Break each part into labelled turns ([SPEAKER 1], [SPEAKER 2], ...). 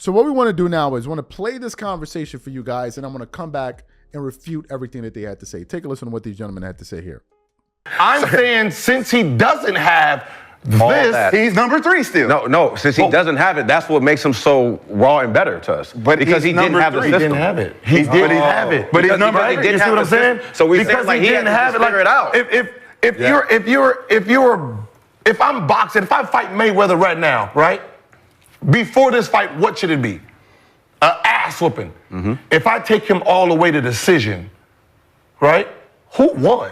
[SPEAKER 1] So what we want to do now is want to play this conversation for you guys, and I'm going to come back and refute everything that they had to say. Take a listen to what these gentlemen had to say here.
[SPEAKER 2] I'm saying since he doesn't have this,
[SPEAKER 3] he's number 3 still.
[SPEAKER 4] No. Since he doesn't have it, that's what makes him so raw and better to us.
[SPEAKER 3] But
[SPEAKER 4] because he didn't have the system.
[SPEAKER 2] He didn't have it. He didn't have it.
[SPEAKER 3] But he's number 3.
[SPEAKER 4] He didn't
[SPEAKER 2] You see
[SPEAKER 4] have
[SPEAKER 2] what I'm saying?
[SPEAKER 4] So we
[SPEAKER 2] because
[SPEAKER 4] said like
[SPEAKER 2] he
[SPEAKER 4] he
[SPEAKER 2] didn't
[SPEAKER 4] had to
[SPEAKER 2] have it.
[SPEAKER 4] figure it out.
[SPEAKER 2] If I'm boxing, if I fight Mayweather right now, right? Before this fight, what should it be? An ass whooping.
[SPEAKER 4] Mm-hmm.
[SPEAKER 2] If I take him all the way to decision, right? Who won?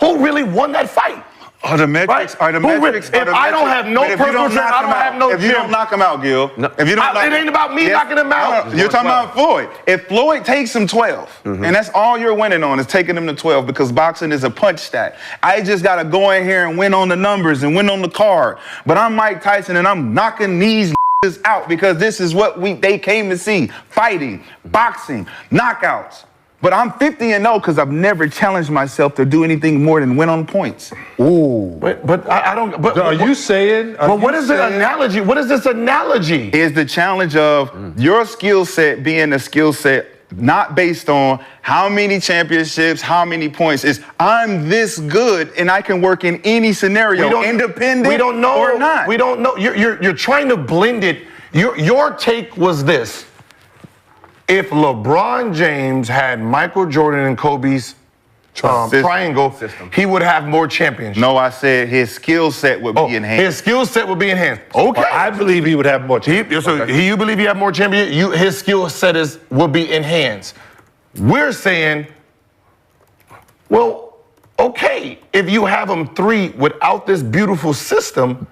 [SPEAKER 2] Who really won that fight?
[SPEAKER 3] Are the metrics?
[SPEAKER 2] Right? If I don't have no personal trainer, I don't have no
[SPEAKER 3] gym. If you don't knock him out, Gil.
[SPEAKER 4] No.
[SPEAKER 3] If you don't
[SPEAKER 2] it ain't about me knocking him out.
[SPEAKER 3] No, you're talking about Floyd. If Floyd takes him 12, and that's all you're winning on is taking him to 12 because boxing is a punch stat. I just got to go in here and win on the numbers and win on the card. But I'm Mike Tyson and I'm knocking these out because this is what they came to see. Fighting, boxing, knockouts. But I'm 50-0 because I've never challenged myself to do anything more than win on points.
[SPEAKER 2] Ooh. But I don't. But
[SPEAKER 5] are you saying?
[SPEAKER 2] But what is the analogy? What is this analogy?
[SPEAKER 3] Is the challenge of your skill set being a skill set not based on how many championships, how many points. It's I'm this good and I can work in any scenario, independent
[SPEAKER 2] we don't know,
[SPEAKER 3] or not.
[SPEAKER 2] We don't know. You're trying to blend it. Your take was this. If LeBron James had Michael Jordan and Kobe's triangle, he would have more championships.
[SPEAKER 3] No, I said his skill set would be enhanced.
[SPEAKER 2] His skill set would be enhanced. Okay.
[SPEAKER 5] I believe he would have more championships.
[SPEAKER 2] You believe he have more championships? His skill set would be enhanced. We're saying, well, okay, if you have him 3 without this beautiful system,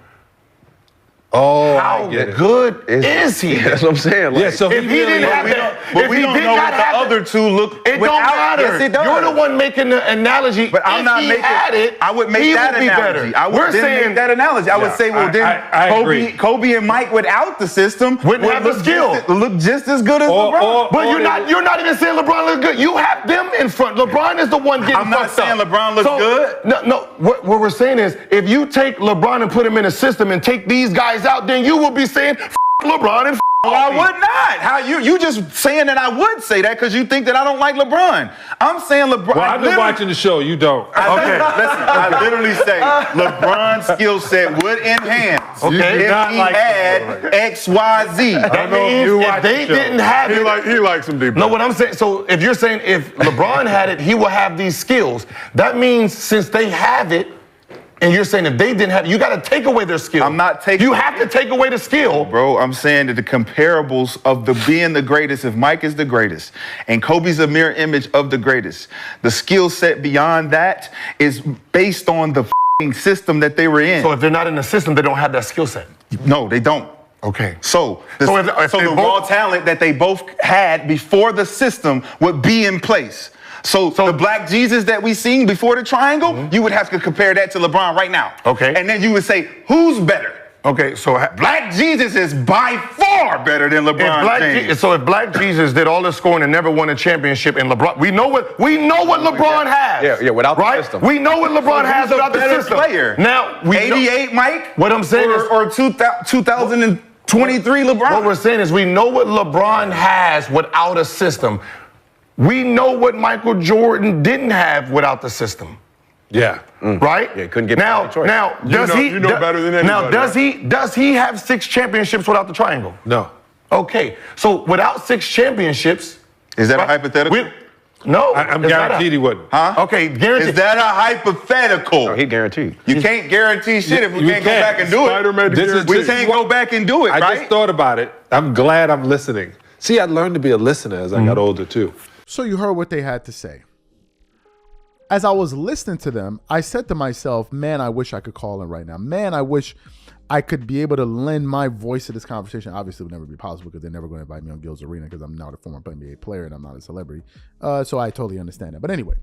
[SPEAKER 2] how good is he?
[SPEAKER 4] That's what I'm saying. Like,
[SPEAKER 5] so
[SPEAKER 2] if he didn't have that,
[SPEAKER 3] but we don't know what the other 2 look.
[SPEAKER 2] It don't matter.
[SPEAKER 3] Yes, it does.
[SPEAKER 2] You're the one making the analogy.
[SPEAKER 3] But I'm not making. I would make that analogy. I would make that analogy. I would say, well, then Kobe and Mike without the system
[SPEAKER 2] wouldn't have the skill.
[SPEAKER 3] Look just as good as LeBron.
[SPEAKER 2] But you're not even saying LeBron looks good. You have them in front. LeBron is the one getting fucked up.
[SPEAKER 3] I'm not saying LeBron looks good.
[SPEAKER 2] No. What we're saying is, if you take LeBron and put him in a system and take these guys out, then you will be saying LeBron and
[SPEAKER 3] I would not. How you just saying that I would say that because you think that I don't like LeBron. I'm saying LeBron.
[SPEAKER 5] Well, I've been watching the show. You don't.
[SPEAKER 3] Listen, I literally say LeBron's skill set would enhance if he had X, Y, Z.
[SPEAKER 2] That means if they didn't have it.
[SPEAKER 5] He likes some deep.
[SPEAKER 2] No, what I'm saying, so if you're saying if LeBron had it, he will have these skills. That means since they have it, and you're saying if they didn't have it, you got to take away their skill.
[SPEAKER 3] I'm not taking.
[SPEAKER 2] You have to take away the skill.
[SPEAKER 3] Bro, I'm saying that the comparables of being the greatest, if Mike is the greatest, and Kobe's a mirror image of the greatest, the skill set beyond that is based on the system that they were in.
[SPEAKER 2] So if they're not in the system, they don't have that skill set.
[SPEAKER 3] No, they don't.
[SPEAKER 2] Okay.
[SPEAKER 3] So the raw talent that they both had before the system would be in place. So the Black Jesus that we seen before the triangle, you would have to compare that to LeBron right now.
[SPEAKER 2] Okay.
[SPEAKER 3] And then you would say, who's better?
[SPEAKER 2] Okay, so
[SPEAKER 3] Black Jesus is by far better than LeBron James.
[SPEAKER 2] So if Black Jesus did all the scoring and never won a championship, and LeBron, we know what LeBron has.
[SPEAKER 4] Yeah, without the system.
[SPEAKER 2] We know what LeBron has without the system.
[SPEAKER 3] Player.
[SPEAKER 2] Now,
[SPEAKER 3] 88 Mike.
[SPEAKER 2] What I'm saying is,
[SPEAKER 3] or 2023 LeBron.
[SPEAKER 2] What we're saying is, we know what LeBron has without a system. We know what Michael Jordan didn't have without the system.
[SPEAKER 5] Yeah.
[SPEAKER 2] Right?
[SPEAKER 4] Yeah, couldn't get
[SPEAKER 2] now, does he?
[SPEAKER 5] You know better than anybody.
[SPEAKER 2] Now, does he have 6 championships without the triangle?
[SPEAKER 5] No.
[SPEAKER 2] Okay. So without 6 championships,
[SPEAKER 3] is that a hypothetical?
[SPEAKER 2] No.
[SPEAKER 5] I'm guaranteed he wouldn't.
[SPEAKER 3] Huh?
[SPEAKER 2] Okay, guaranteed.
[SPEAKER 3] Is that a hypothetical?
[SPEAKER 4] No, he guaranteed.
[SPEAKER 3] You can't guarantee shit if we can't go back and do it. We can't go back and do it, right?
[SPEAKER 5] I just thought about it. I'm glad I'm listening. See, I learned to be a listener as I got older too.
[SPEAKER 1] So you heard what they had to say. As I was listening to them, I said to myself, man, I wish I could call in right now. Man, I wish I could be able to lend my voice to this conversation. Obviously, it would never be possible because they're never going to invite me on Gil's Arena because I'm not a former NBA player and I'm not a celebrity. So I totally understand that. But anyway,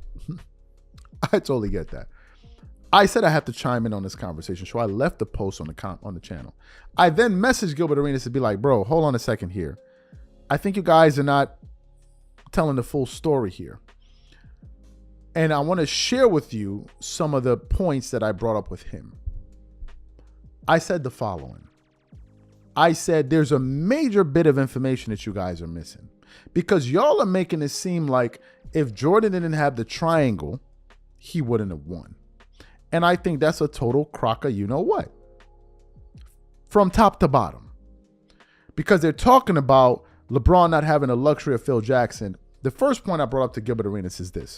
[SPEAKER 1] I totally get that. I said I have to chime in on this conversation, so I left the post on the channel. I then messaged Gilbert Arenas to be like, bro, hold on a second here. I think you guys are not telling the full story here. And I want to share with you some of the points that I brought up with him. I said the following. I said there's a major bit of information that you guys are missing, because y'all are making it seem like if Jordan didn't have the triangle, he wouldn't have won. And I think that's a total crock of you know what, from top to bottom, because they're talking about LeBron not having the luxury of Phil Jackson. The first point I brought up to Gilbert Arenas is this.